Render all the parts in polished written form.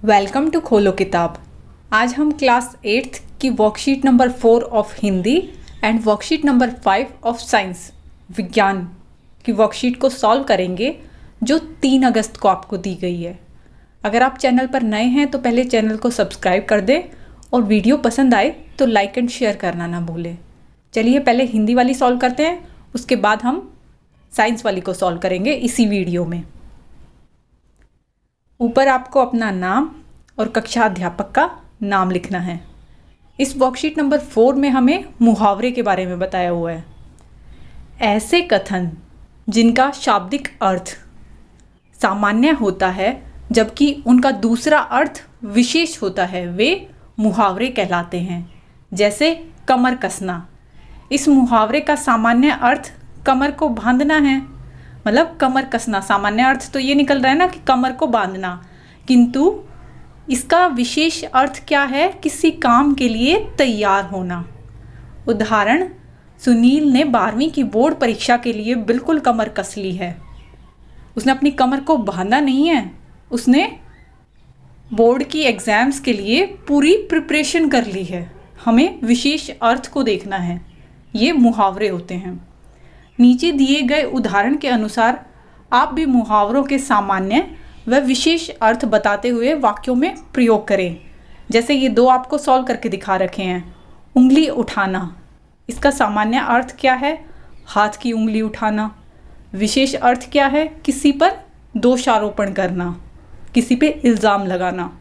Welcome to खोलो किताब। आज हम क्लास 8th की worksheet number 4 of Hindi and worksheet number 5 of science विज्ञान की वर्कशीट को सॉल्व करेंगे जो 3 अगस्त को आपको दी गई है। अगर आप चैनल पर नए हैं तो पहले चैनल को सब्सक्राइब कर दें और वीडियो पसंद आए तो लाइक एंड शेयर करना ना भूलें। चलिए पहले हिंदी वाली सॉल्व करते हैं, उसके बाद हम साइंस वाली को सॉल्व करेंगे इसी वीडियो में। ऊपर आपको अपना नाम और कक्षा अध्यापक का नाम लिखना है। इस वर्कशीट नंबर 4 में हमें मुहावरे के बारे में बताया हुआ है। ऐसे कथन जिनका शाब्दिक अर्थ सामान्य होता है जबकि उनका दूसरा अर्थ विशेष होता है वे मुहावरे कहलाते हैं। जैसे कमर कसना, इस मुहावरे का सामान्य अर्थ कमर को बांधना है, मतलब कमर कसना सामान्य अर्थ तो ये निकल रहा है ना कि कमर को बांधना, किंतु इसका विशेष अर्थ क्या है? किसी काम के लिए तैयार होना। उदाहरण, सुनील ने 12वीं की बोर्ड परीक्षा के लिए बिल्कुल कमर कस ली है। उसने अपनी कमर को बांधा नहीं है, उसने बोर्ड की एग्ज़ाम्स के लिए पूरी प्रिपरेशन कर ली है। हमें विशेष अर्थ को देखना है, ये मुहावरे होते हैं। नीचे दिए गए उदाहरण के अनुसार आप भी मुहावरों के सामान्य व विशेष अर्थ बताते हुए वाक्यों में प्रयोग करें। जैसे ये दो आपको सॉल्व करके दिखा रखे हैं। उंगली उठाना, इसका सामान्य अर्थ क्या है? हाथ की उंगली उठाना। विशेष अर्थ क्या है? किसी पर दोषारोपण करना, किसी पे इल्ज़ाम लगाना।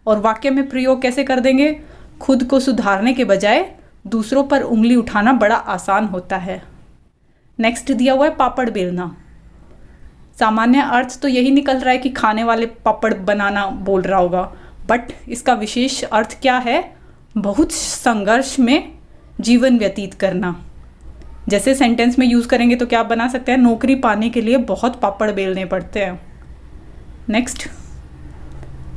और वाक्य में प्रयोग कैसे कर देंगे? खुद को सुधारने के बजाय दूसरों पर उंगली उठाना बड़ा आसान होता है। नेक्स्ट दिया हुआ है पापड़ बेलना। सामान्य अर्थ तो यही निकल रहा है कि खाने वाले पापड़ बनाना बोल रहा होगा, बट इसका विशेष अर्थ क्या है? बहुत संघर्ष में जीवन व्यतीत करना। जैसे सेंटेंस में यूज़ करेंगे तो क्या बना सकते हैं? नौकरी पाने के लिए बहुत पापड़ बेलने पड़ते हैं। नेक्स्ट,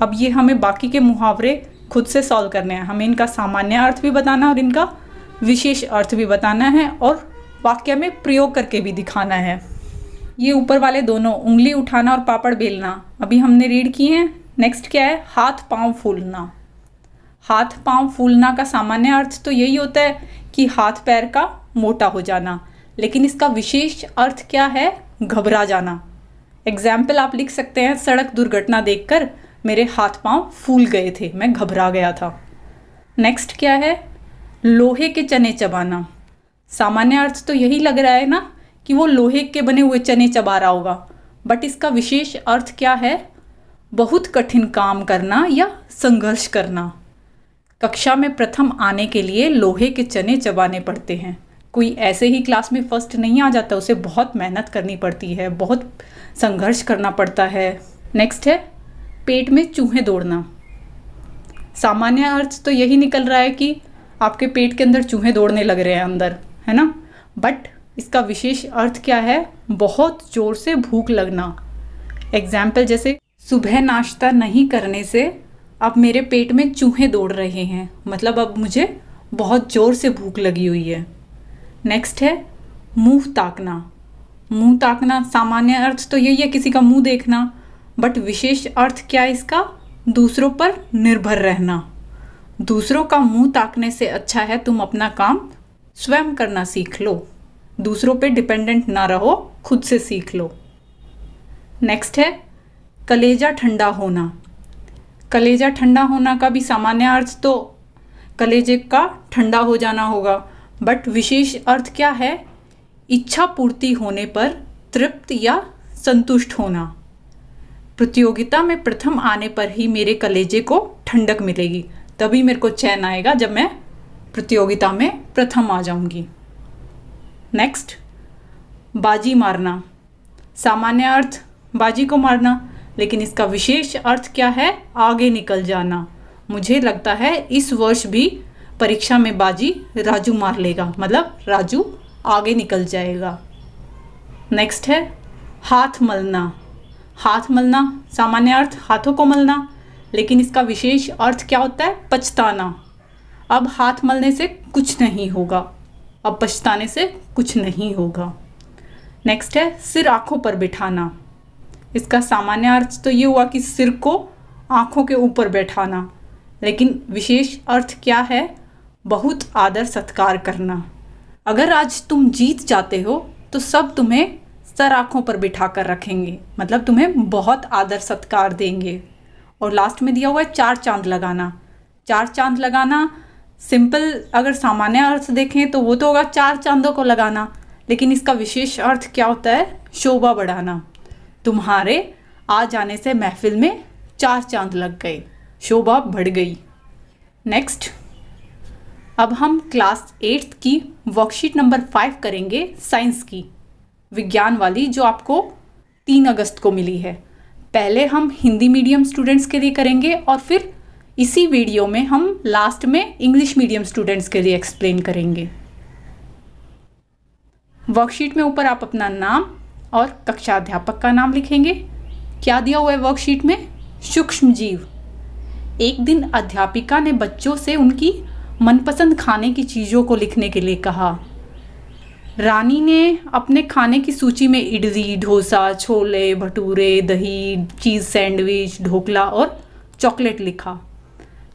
अब ये हमें बाकी के मुहावरे खुद से सॉल्व करने हैं। हमें इनका सामान्य अर्थ भी बताना और इनका विशेष अर्थ भी बताना है और वाक्य में प्रयोग करके भी दिखाना है। ये ऊपर वाले दोनों, उंगली उठाना और पापड़ बेलना, अभी हमने रीड किए हैं। नेक्स्ट क्या है? हाथ पांव फूलना। हाथ पांव फूलना का सामान्य अर्थ तो यही होता है कि हाथ पैर का मोटा हो जाना, लेकिन इसका विशेष अर्थ क्या है? घबरा जाना। एग्जाम्पल आप लिख सकते हैं, सड़क दुर्घटना देखकर मेरे हाथ पांव फूल गए थे, मैं घबरा गया था। नेक्स्ट क्या है? लोहे के चने चबाना। सामान्य अर्थ तो यही लग रहा है ना कि वो लोहे के बने हुए चने चबा रहा होगा, बट इसका विशेष अर्थ क्या है? बहुत कठिन काम करना या संघर्ष करना। कक्षा में प्रथम आने के लिए लोहे के चने चबाने पड़ते हैं। कोई ऐसे ही क्लास में फर्स्ट नहीं आ जाता, उसे बहुत मेहनत करनी पड़ती है, बहुत संघर्ष करना पड़ता है। नेक्स्ट है पेट में चूहे दौड़ना। सामान्य अर्थ तो यही निकल रहा है कि आपके पेट के अंदर चूहे दौड़ने लग रहे हैं अंदर, है ना, बट इसका विशेष अर्थ क्या है? बहुत ज़ोर से भूख लगना। एग्जाम्पल जैसे सुबह नाश्ता नहीं करने से अब मेरे पेट में चूहे दौड़ रहे हैं, मतलब अब मुझे बहुत ज़ोर से भूख लगी हुई है। नेक्स्ट है मुंह ताकना। मुंह ताकना सामान्य अर्थ तो यही है किसी का मुंह देखना, बट विशेष अर्थ क्या है इसका? दूसरों पर निर्भर रहना। दूसरों का मुंह ताकने से अच्छा है तुम अपना काम स्वयं करना सीख लो। दूसरों पे डिपेंडेंट ना रहो, खुद से सीख लो। नेक्स्ट है कलेजा ठंडा होना। कलेजा ठंडा होना का भी सामान्य अर्थ तो कलेजे का ठंडा हो जाना होगा, बट विशेष अर्थ क्या है? इच्छा पूर्ति होने पर तृप्त या संतुष्ट होना। प्रतियोगिता में प्रथम आने पर ही मेरे कलेजे को ठंडक मिलेगी, तभी मेरे को चैन आएगा जब मैं प्रतियोगिता में प्रथम आ जाऊंगी। नेक्स्ट, बाजी मारना। सामान्य अर्थ बाजी को मारना, लेकिन इसका विशेष अर्थ क्या है? आगे निकल जाना। मुझे लगता है इस वर्ष भी परीक्षा में बाजी राजू मार लेगा, मतलब राजू आगे निकल जाएगा। नेक्स्ट है हाथ मलना। हाथ मलना सामान्य अर्थ हाथों को मलना, लेकिन इसका विशेष अर्थ क्या होता है? पछताना। अब हाथ मलने से कुछ नहीं होगा, अब पछताने से कुछ नहीं होगा। नेक्स्ट है सिर आँखों पर बिठाना। इसका सामान्य अर्थ तो ये हुआ कि सिर को आँखों के ऊपर बैठाना, लेकिन विशेष अर्थ क्या है? बहुत आदर सत्कार करना। अगर आज तुम जीत जाते हो तो सब तुम्हें सर आँखों पर बिठा कर रखेंगे, मतलब तुम्हें बहुत आदर सत्कार देंगे। और लास्ट में दिया हुआ है 4 चांद लगाना। 4 चांद लगाना सिंपल अगर सामान्य अर्थ देखें तो वो तो होगा 4 चांदों को लगाना, लेकिन इसका विशेष अर्थ क्या होता है? शोभा बढ़ाना। तुम्हारे आ जाने से महफिल में 4 चांद लग गए, शोभा बढ़ गई। नेक्स्ट, अब हम क्लास 8th की वर्कशीट नंबर 5 करेंगे, साइंस की, विज्ञान वाली, जो आपको 3 अगस्त को मिली है। पहले हम हिंदी मीडियम स्टूडेंट्स के लिए करेंगे और फिर इसी वीडियो में हम लास्ट में इंग्लिश मीडियम स्टूडेंट्स के लिए एक्सप्लेन करेंगे। वर्कशीट में ऊपर आप अपना नाम और कक्षा अध्यापक का नाम लिखेंगे। क्या दिया हुआ है वर्कशीट में? सूक्ष्म जीव। एक दिन अध्यापिका ने बच्चों से उनकी मनपसंद खाने की चीज़ों को लिखने के लिए कहा। रानी ने अपने खाने की सूची में इडली, डोसा, छोले भटूरे, दही, चीज़ सैंडविच, ढोकला और चॉकलेट लिखा।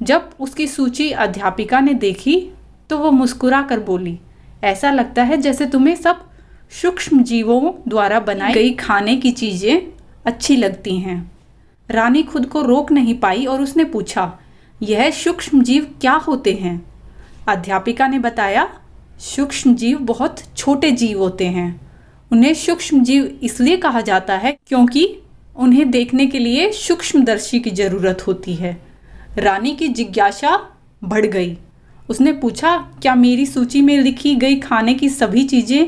जब उसकी सूची अध्यापिका ने देखी तो वो मुस्कुरा कर बोली, ऐसा लगता है जैसे तुम्हें सब सूक्ष्म जीवों द्वारा बनाई गई खाने की चीज़ें अच्छी लगती हैं। रानी खुद को रोक नहीं पाई और उसने पूछा, यह सूक्ष्म जीव क्या होते हैं? अध्यापिका ने बताया, सूक्ष्म जीव बहुत छोटे जीव होते हैं। उन्हें सूक्ष्म जीव इसलिए कहा जाता है क्योंकि उन्हें देखने के लिए सूक्ष्मदर्शी की ज़रूरत होती है। रानी की जिज्ञासा बढ़ गई। उसने पूछा, क्या मेरी सूची में लिखी गई खाने की सभी चीज़ें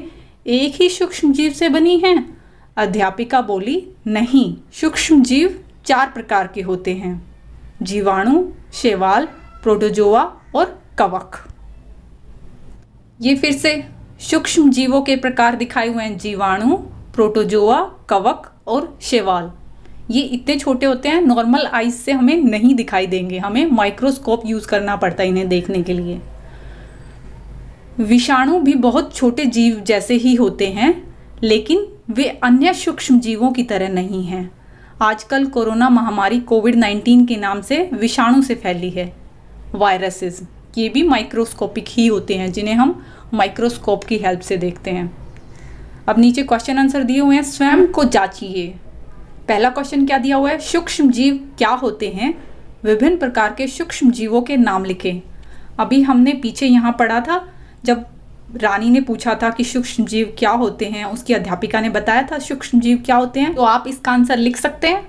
एक ही सूक्ष्म जीव से बनी हैं? अध्यापिका बोली, नहीं, सूक्ष्म जीव 4 प्रकार के होते हैं, जीवाणु, शैवाल, प्रोटोजोआ और कवक। ये फिर से सूक्ष्म जीवों के प्रकार दिखाए हुए हैं, जीवाणु, प्रोटोजोआ, कवक और शैवाल। ये इतने छोटे होते हैं, नॉर्मल आइज से हमें नहीं दिखाई देंगे, हमें माइक्रोस्कोप यूज़ करना पड़ता है इन्हें देखने के लिए। विषाणु भी बहुत छोटे जीव जैसे ही होते हैं, लेकिन वे अन्य सूक्ष्म जीवों की तरह नहीं हैं। आजकल कोरोना महामारी कोविड-19 के नाम से विषाणु से फैली है, वायरसेस। ये भी माइक्रोस्कोपिक ही होते हैं, जिन्हें हम माइक्रोस्कोप की हेल्प से देखते हैं। अब नीचे क्वेश्चन आंसर दिए हुए हैं, स्वयं को जांचिए। पहला क्वेश्चन क्या दिया हुआ है? सूक्ष्म जीव क्या होते हैं? विभिन्न प्रकार के सूक्ष्म जीवों के नाम लिखें। अभी हमने पीछे यहाँ पढ़ा था, जब रानी ने पूछा था कि सूक्ष्म जीव क्या होते हैं, उसकी अध्यापिका ने बताया था सूक्ष्म जीव क्या होते हैं, तो आप इसका आंसर लिख सकते हैं।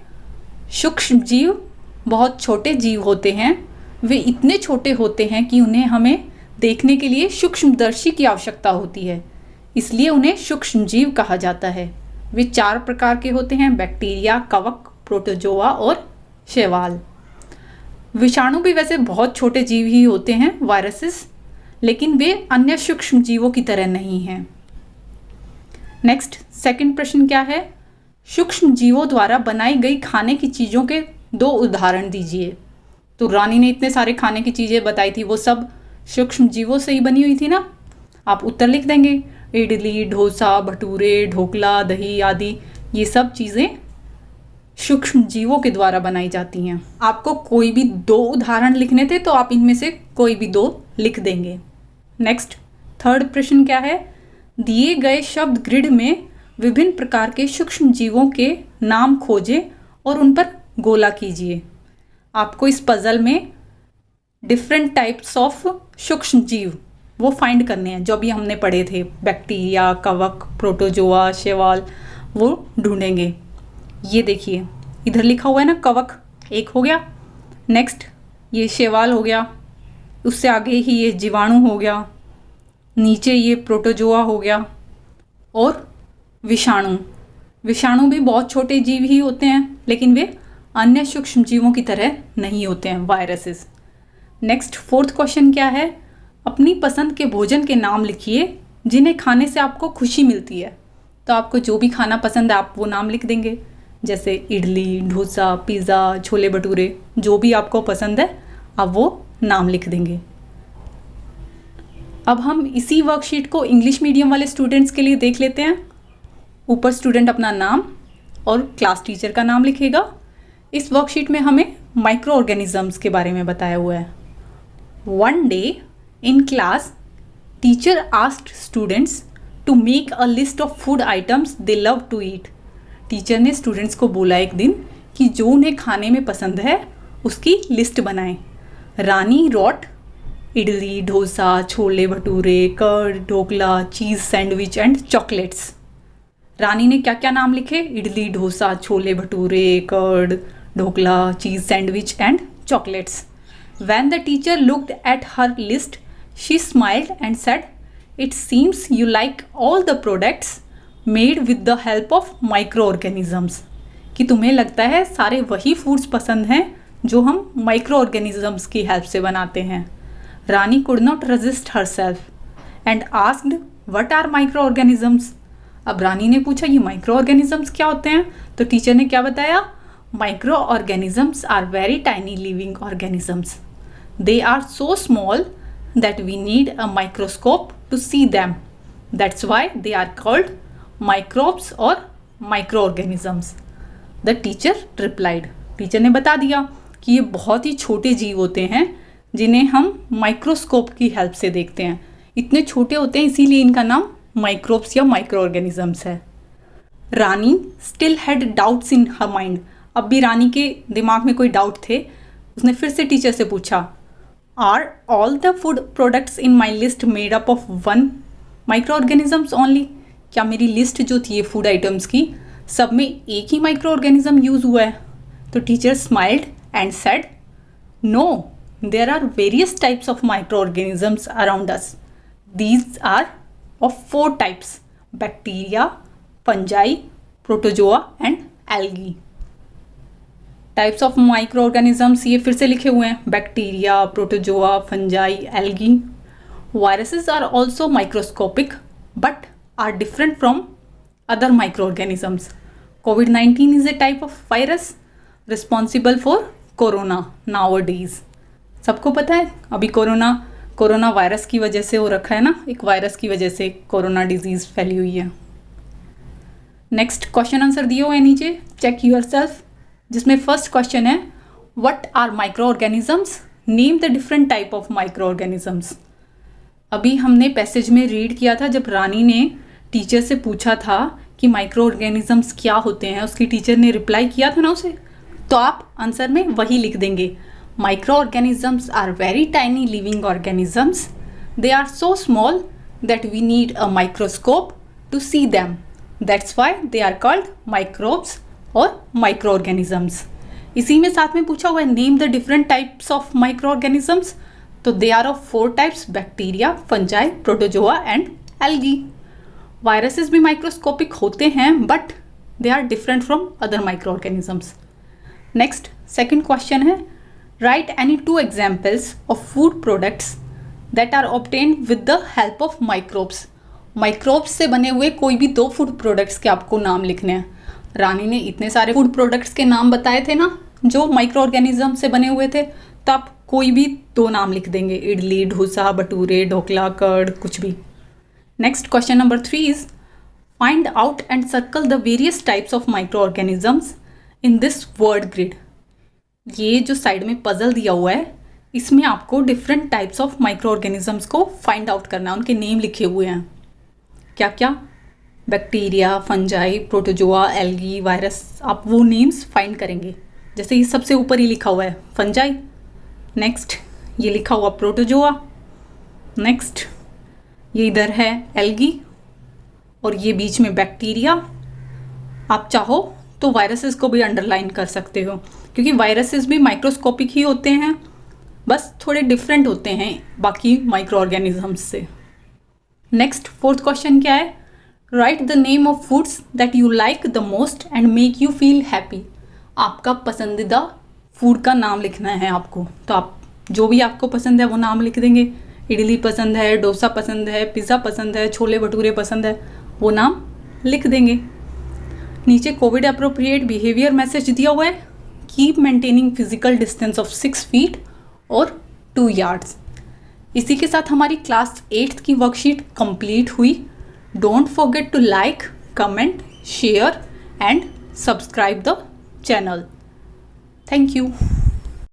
सूक्ष्म जीव बहुत छोटे जीव होते हैं। वे इतने छोटे होते हैं कि उन्हें हमें देखने के लिए सूक्ष्मदर्शी की आवश्यकता होती है, इसलिए उन्हें सूक्ष्म जीव कहा जाता है। वे 4 प्रकार के होते हैं, बैक्टीरिया, कवक, प्रोटोजोआ और शैवाल। विषाणु भी वैसे बहुत छोटे जीव ही होते हैं, वायरसेस, लेकिन वे अन्य सूक्ष्म जीवों की तरह नहीं हैं। नेक्स्ट, सेकंड प्रश्न क्या है? सूक्ष्म जीवों द्वारा बनाई गई खाने की चीज़ों के 2 उदाहरण दीजिए। तो रानी ने इतने सारे खाने की चीज़ें बताई थी, वो सब सूक्ष्म जीवों से ही बनी हुई थी ना। आप उत्तर लिख देंगे, इडली, डोसा, भटूरे, ढोकला, दही आदि, ये सब चीज़ें सूक्ष्म जीवों के द्वारा बनाई जाती हैं। आपको कोई भी 2 उदाहरण लिखने थे तो आप इनमें से कोई भी 2 लिख देंगे। नेक्स्ट, थर्ड प्रश्न क्या है? दिए गए शब्द ग्रिड में विभिन्न प्रकार के सूक्ष्म जीवों के नाम खोजें और उन पर गोला कीजिए। आपको इस पजल में डिफरेंट टाइप्स ऑफ सूक्ष्म जीव वो फाइंड करने हैं, जो भी हमने पढ़े थे, बैक्टीरिया, कवक, प्रोटोजोआ, शैवाल, वो ढूंढेंगे। ये देखिए, इधर लिखा हुआ है ना, कवक एक हो गया। नेक्स्ट, ये शैवाल हो गया, उससे आगे ही ये जीवाणु हो गया, नीचे ये प्रोटोजोआ हो गया, और विषाणु भी बहुत छोटे जीव ही होते हैं, लेकिन वे अन्य सूक्ष्म जीवों की तरह नहीं होते हैं, वायरसेस। नेक्स्ट, फोर्थ क्वेश्चन क्या है? अपनी पसंद के भोजन के नाम लिखिए जिन्हें खाने से आपको खुशी मिलती है। तो आपको जो भी खाना पसंद है आप वो नाम लिख देंगे, जैसे इडली, डोसा, पिज़्ज़ा, छोले भटूरे, जो भी आपको पसंद है आप वो नाम लिख देंगे। अब हम इसी वर्कशीट को इंग्लिश मीडियम वाले स्टूडेंट्स के लिए देख लेते हैं। ऊपर स्टूडेंट अपना नाम और क्लास टीचर का नाम लिखेगा। इस वर्कशीट में हमें माइक्रो ऑर्गेनिजम्स के बारे में बताया हुआ है। One day in class teacher asked students to make a list of food items they love to eat. Teacher ने स्टूडेंट्स को बोला एक दिन कि जो उन्हें खाने में पसंद है उसकी लिस्ट बनाएं। Rani wrote idli, dosa, chole bhature, curd, dhokla, cheese sandwich and chocolates. Rani ने क्या क्या नाम लिखे? Idli, dosa, chole bhature, curd, dhokla, cheese sandwich and chocolates. When the teacher looked at her list, she smiled and said, "It seems you like all the products made with the help of microorganisms." कि तुम्हें लगता है सारे वही फूड्स पसंद हैं जो हम माइक्रो ऑर्गेनिजम्स की हेल्प से बनाते हैं। रानी could not resist herself and asked, "What are microorganisms?" अब रानी ने पूछा ये माइक्रो ऑर्गेनिजम्स क्या होते हैं? तो टीचर ने क्या बताया? Micro organisms are very tiny living organisms. They are so small that we need a microscope to see them. That's why they are called microbes or microorganisms. The teacher replied. Teacher ने बता दिया कि ये बहुत ही छोटे जीव होते हैं जिन्हें हम माइक्रोस्कोप की हेल्प से देखते हैं। इतने छोटे होते हैं इसीलिए इनका नाम माइक्रोब्स या माइक्रो ऑर्गेनिजम्स है। Rani still had doubts in her mind. अब भी रानी के दिमाग में कोई डाउट थे। उसने फिर से टीचर से पूछा, Are all the food products in my list made up of one microorganisms only? क्या मेरी लिस्ट जो थी ये फूड आइटम्स की सब में एक ही माइक्रो ऑर्गेनिज्म यूज हुआ है? तो teacher smiled and said, no, there are various types of micro organisms around us. These are of 4 types: bacteria, fungi, protozoa and algae. Types of micro organisms ये फिर से लिखे हुए हैं: bacteria, protozoa, fungi, algae. Viruses are also microscopic but are different from other micro organisms. COVID-19 is a type of virus responsible for corona nowadays. सबको पता है अभी कोरोना वायरस की वजह से हो रखा है ना, एक वायरस की वजह से कोरोना डिजीज़ फैली हुई है। नेक्स्ट क्वेश्चन आंसर दिए हुए नीचे, चेक योरसेल्फ, जिसमें फर्स्ट क्वेश्चन है what are micro organisms, name the different type of micro organisms. अभी हमने पैसेज में रीड किया था जब रानी ने टीचर से पूछा था कि माइक्रो ऑर्गेनिजम्स क्या होते हैं, उसकी टीचर ने रिप्लाई किया था ना उसे, तो आप आंसर में वही लिख देंगे। Micro organisms are very tiny living organisms, they are so small that we need a microscope to see them, that's why they are called microbes और माइक्रो ऑर्गेनिजम्स। इसी में साथ में पूछा हुआ है name the different types of micro organisms, तो they are of 4 types: bacteria, fungi, protozoa and algae. Viruses भी माइक्रोस्कोपिक होते हैं but they are different from other micro organisms. Next second question है write any 2 examples of food products that are obtained with the help of microbes. Microbes से बने हुए कोई भी 2 food products के आपको नाम लिखने हैं। रानी ने इतने सारे फूड प्रोडक्ट्स के नाम बताए थे ना जो माइक्रो ऑर्गेनिज्म से बने हुए थे, तो आप कोई भी 2 नाम लिख देंगे: इडली, डोसा, भटूरे, ढोकला, कर्ड, कुछ भी। Next question number 3 is find out and circle the various types of micro organisms in this word grid. ये जो साइड में पजल दिया हुआ है इसमें आपको different types of micro organisms को फाइंड आउट करना है। उनके नेम लिखे हुए हैं क्या क्या: bacteria, fungi, protozoa, algae, virus. आप वो नेम्स फाइंड करेंगे। जैसे ये सबसे ऊपर ही लिखा हुआ है फंजाई, नेक्स्ट ये लिखा हुआ प्रोटोजोआ, नेक्स्ट ये इधर है एल्गी और ये बीच में बैक्टीरिया। आप चाहो तो वायरसेस को भी अंडरलाइन कर सकते हो क्योंकि वायरसेस भी माइक्रोस्कोपिक ही होते हैं, बस थोड़े डिफरेंट होते हैं बाकी माइक्रो ऑर्गेनिजम्स से। नेक्स्ट फोर्थ क्वेश्चन क्या है? Right the name of foods that you like the most and make you feel happy. आपका पसंदीदा फूड का नाम लिखना है आपको, तो आप जो भी आपको पसंद है वो नाम लिख देंगे। इडली पसंद है, डोसा पसंद है, पिज़्ज़ा पसंद है, छोले भटूरे पसंद है, वो नाम लिख देंगे। नीचे कोविड अप्रोप्रिएट बिहेवियर मैसेज दिया हुआ है, keep maintaining physical distance of 6 feet और 2 यार्ड्स। इसी के साथ हमारी क्लास 8th की वर्कशीट कंप्लीट हुई। Don't forget to like, comment, share and subscribe the channel. Thank you.